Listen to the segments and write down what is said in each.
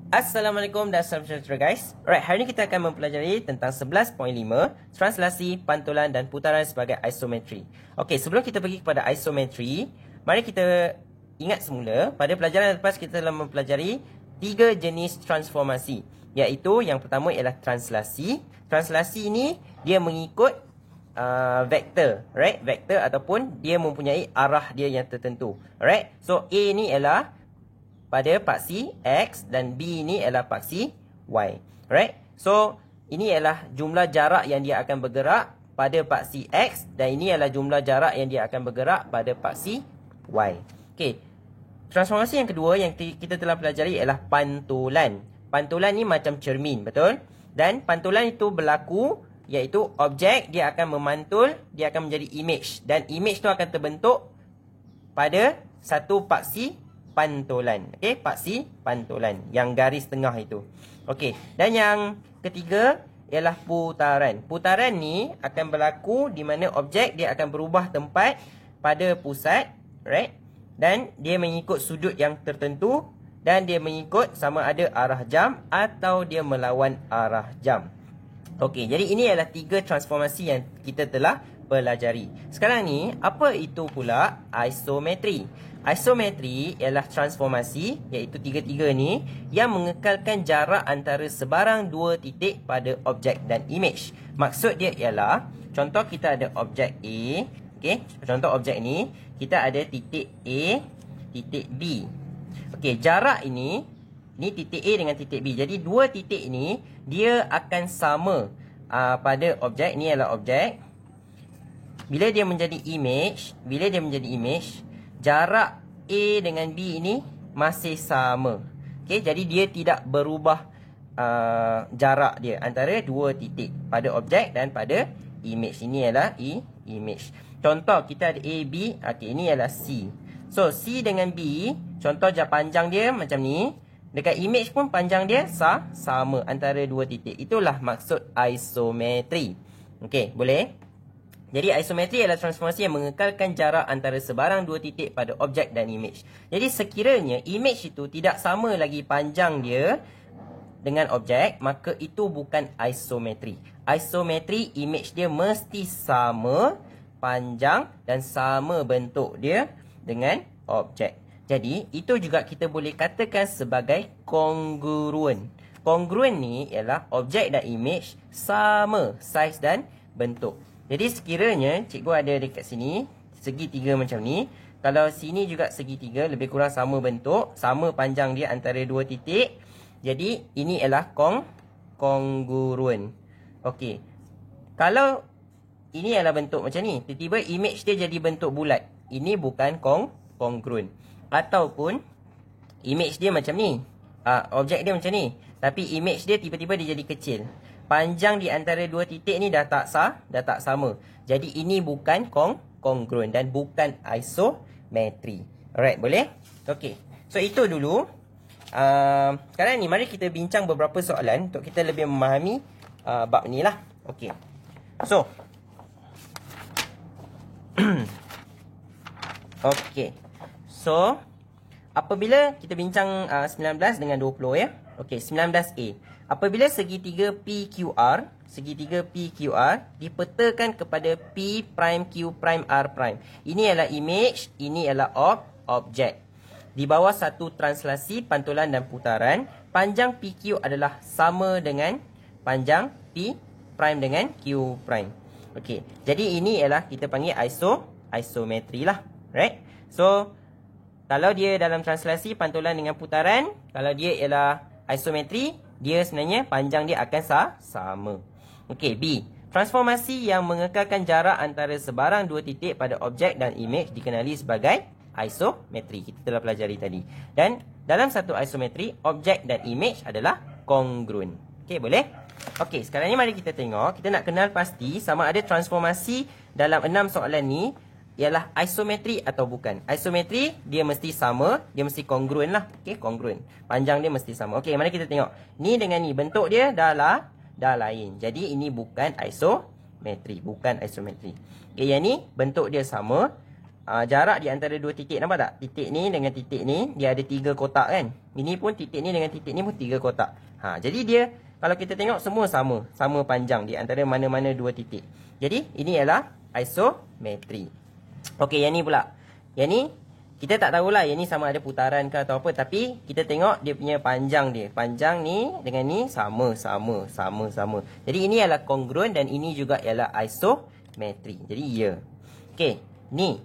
Assalamualaikum dan salam sejahtera guys. Alright, hari ini kita akan mempelajari tentang 11.5 translasi, pantulan dan putaran sebagai isometri. Okey, sebelum kita pergi kepada isometri, mari kita ingat semula pada pelajaran lepas kita telah mempelajari 3 jenis transformasi, iaitu yang pertama ialah translasi. Translasi ini dia mengikut vektor, right? Vektor ataupun dia mempunyai arah dia yang tertentu. Alright. So A ni ialah pada paksi X dan B ini adalah paksi Y. Alright. So, ini adalah jumlah jarak yang dia akan bergerak pada paksi X dan ini adalah jumlah jarak yang dia akan bergerak pada paksi Y. Okey. Transformasi yang kedua yang kita telah pelajari ialah pantulan. Pantulan ni macam cermin, betul? Dan pantulan itu berlaku iaitu objek dia akan memantul, dia akan menjadi image dan image tu akan terbentuk pada satu paksi pantulan. Okey, paksi pantulan yang garis tengah itu. Okey, dan yang ketiga ialah putaran. Putaran ni akan berlaku di mana objek dia akan berubah tempat pada pusat, right? Dan dia mengikut sudut yang tertentu dan dia mengikut sama ada arah jam atau dia melawan arah jam. Okey, jadi ini adalah 3 transformasi yang kita telah pelajari. Sekarang ni, apa itu pula isometri? Isometri ialah transformasi, iaitu 3 ni, yang mengekalkan jarak antara sebarang 2 titik pada objek dan image. Maksud dia ialah, contoh kita ada objek A, okey, contoh objek ni, kita ada titik A, titik B. Okey, jarak ini titik A dengan titik B. Jadi 2 titik ni, dia akan sama pada objek, ni adalah objek. Bila dia menjadi image, jarak A dengan B ini masih sama. Okey, jadi dia tidak berubah jarak dia antara 2 titik pada objek dan pada image. Ini adalah image. Contoh kita ada A, B. Okey, ini adalah C. So, C dengan B, contoh panjang dia macam ni. Dekat image pun panjang dia sama antara 2 titik. Itulah maksud isometri. Okey, boleh? Jadi isometri adalah transformasi yang mengekalkan jarak antara sebarang 2 titik pada objek dan image. Jadi sekiranya image itu tidak sama lagi panjang dia dengan objek, maka itu bukan isometri. Isometri, image dia mesti sama panjang dan sama bentuk dia dengan objek. Jadi itu juga kita boleh katakan sebagai kongruen. Kongruen ni ialah objek dan image sama saiz dan bentuk. Jadi sekiranya cikgu ada dekat sini segitiga macam ni, kalau sini juga segitiga lebih kurang sama bentuk, sama panjang dia antara 2 titik. Jadi ini ialah kongruen. Okey. Kalau ini adalah bentuk macam ni, tiba-tiba image dia jadi bentuk bulat. Ini bukan kongruen. Ataupun image dia macam ni. Objek dia macam ni, tapi image dia tiba-tiba dia jadi kecil. Panjang di antara 2 titik ni dah tak sama. Jadi ini bukan kongruen dan bukan isometri. Alright, boleh? Okey. So itu dulu. Sekarang ni mari kita bincang beberapa soalan untuk kita lebih memahami bab ni lah. Okey. So okey. So apabila kita bincang 19 dengan 20 ya. Okey, 19A. Apabila segitiga PQR dipetakan kepada P prime Q prime R prime. Ini adalah image, ini adalah objek. Di bawah satu translasi, pantulan dan putaran, panjang PQ adalah sama dengan panjang P prime dengan Q prime. Okey, jadi ini ialah kita panggil isometri lah, right? So, kalau dia dalam translasi pantulan dengan putaran, kalau dia ialah isometri, dia sebenarnya panjang dia akan sama. Okey, B. Transformasi yang mengekalkan jarak antara sebarang 2 titik pada objek dan image dikenali sebagai isometri. Kita telah pelajari tadi. Dan dalam satu isometri, objek dan image adalah kongruen. Okey, boleh? Okey, sekarang ni mari kita tengok. Kita nak kenal pasti sama ada transformasi dalam 6 soalan ni ialah isometri atau bukan. Isometri dia mesti sama, dia mesti kongruen lah. Okey, kongruen. Panjang dia mesti sama. Okey, mari kita tengok. Ni dengan ni bentuk dia dah lain. Jadi ini bukan isometri, bukan isometri. Okey, yang ni bentuk dia sama. jarak di antara dua titik. Nampak tak? Titik ni dengan titik ni, dia ada 3 kotak kan? Ini pun titik ni dengan titik ni pun 3 kotak. Jadi dia, kalau kita tengok semua sama. Sama panjang di antara mana-mana dua titik. Jadi, ini ialah isometri. Okey, yang ni pula. Yang ni, kita tak tahulah yang ni sama ada putaran ke atau apa. Tapi, kita tengok dia punya panjang dia. Panjang ni dengan ni sama. Jadi, ini ialah kongruent dan ini juga ialah isometri. Jadi, ya. Okey, ni.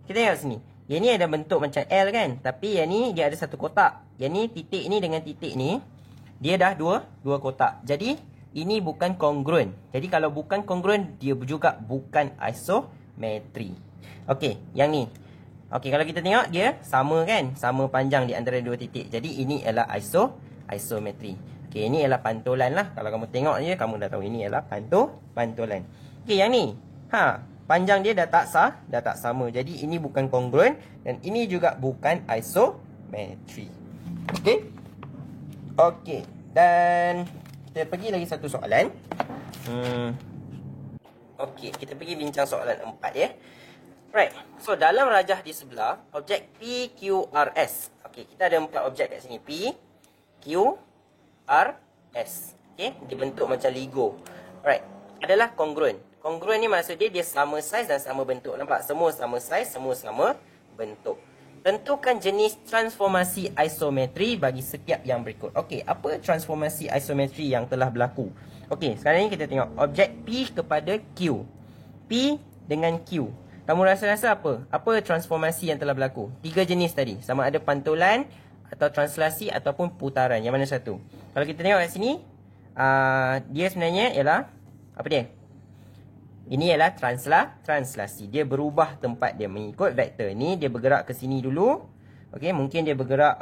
Kita tengok sini. Yang ni ada bentuk macam L kan. Tapi yang ni dia ada satu kotak. Yang ni titik ni dengan titik ni, dia dah dua kotak. Jadi ini bukan kongruent. Jadi kalau bukan kongruent, dia juga bukan isometri. Okey, yang ni. Okey, kalau kita tengok dia sama kan. Sama panjang di antara dua titik. Jadi ini ialah isometri. Okey, ini ialah pantulan lah. Kalau kamu tengok je, kamu dah tahu ini ialah pantulan. Okey, yang ni. Panjang dia dah tak sama. Jadi ini bukan kongruent dan ini juga bukan isometri. Okey. Okey. Dan kita pergi lagi satu soalan. Okey, kita pergi bincang soalan 4 ya. Right. So dalam rajah di sebelah, objek P, Q, R, S. Okey, kita ada 4 objek kat sini. P, Q, R, S. Okey, dibentuk macam Lego. Right. Adalah kongruent. Kongruent ni maksud dia sama saiz dan sama bentuk. Nampak? Semua sama saiz, semua sama bentuk. Tentukan jenis transformasi isometri bagi setiap yang berikut. Okey, apa transformasi isometri yang telah berlaku? Okey, sekarang ni kita tengok objek P kepada Q. P dengan Q. Kamu rasa-rasa apa? Apa transformasi yang telah berlaku? 3 jenis tadi. Sama ada pantulan, atau translasi, ataupun putaran. Yang mana satu? Kalau kita tengok kat sini, dia sebenarnya ialah, apa dia? Ini ialah translasi. Dia berubah tempat dia mengikut vektor. Ni dia bergerak ke sini dulu. Okey, mungkin dia bergerak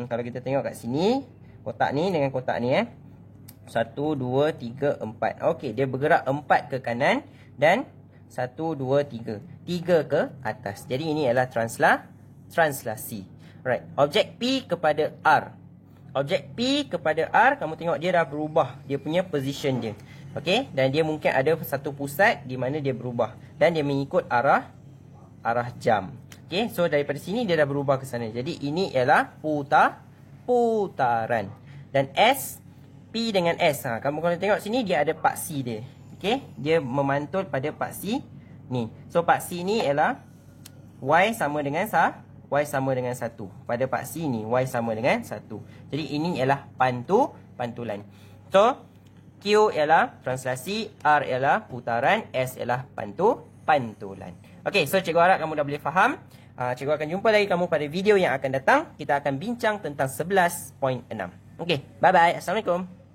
kalau kita tengok kat sini, kotak ni dengan kotak ni 1 2 3 4. Okey, dia bergerak 4 ke kanan dan 1 2 3. 3 ke atas. Jadi ini ialah translasi. Right. Objek P kepada R. Objek P kepada R, kamu tengok dia dah berubah dia punya position dia. Okey, dan dia mungkin ada satu pusat di mana dia berubah dan dia mengikut arah jam. Okey, so daripada sini dia dah berubah ke sana. Jadi ini ialah putaran. Dan S, P dengan S. Kamu kalau tengok sini dia ada paksi dia. Okey, dia memantul pada paksi ni. So paksi ni ialah Y sama dengan 1. Pada paksi ni Y sama dengan 1. Jadi ini ialah pantulan. So Q ialah translasi, R ialah putaran, S ialah pantulan. Okey, so cikgu harap kamu dah boleh faham. Cikgu akan jumpa lagi kamu pada video yang akan datang. Kita akan bincang tentang 11.6. Okey, bye-bye. Assalamualaikum.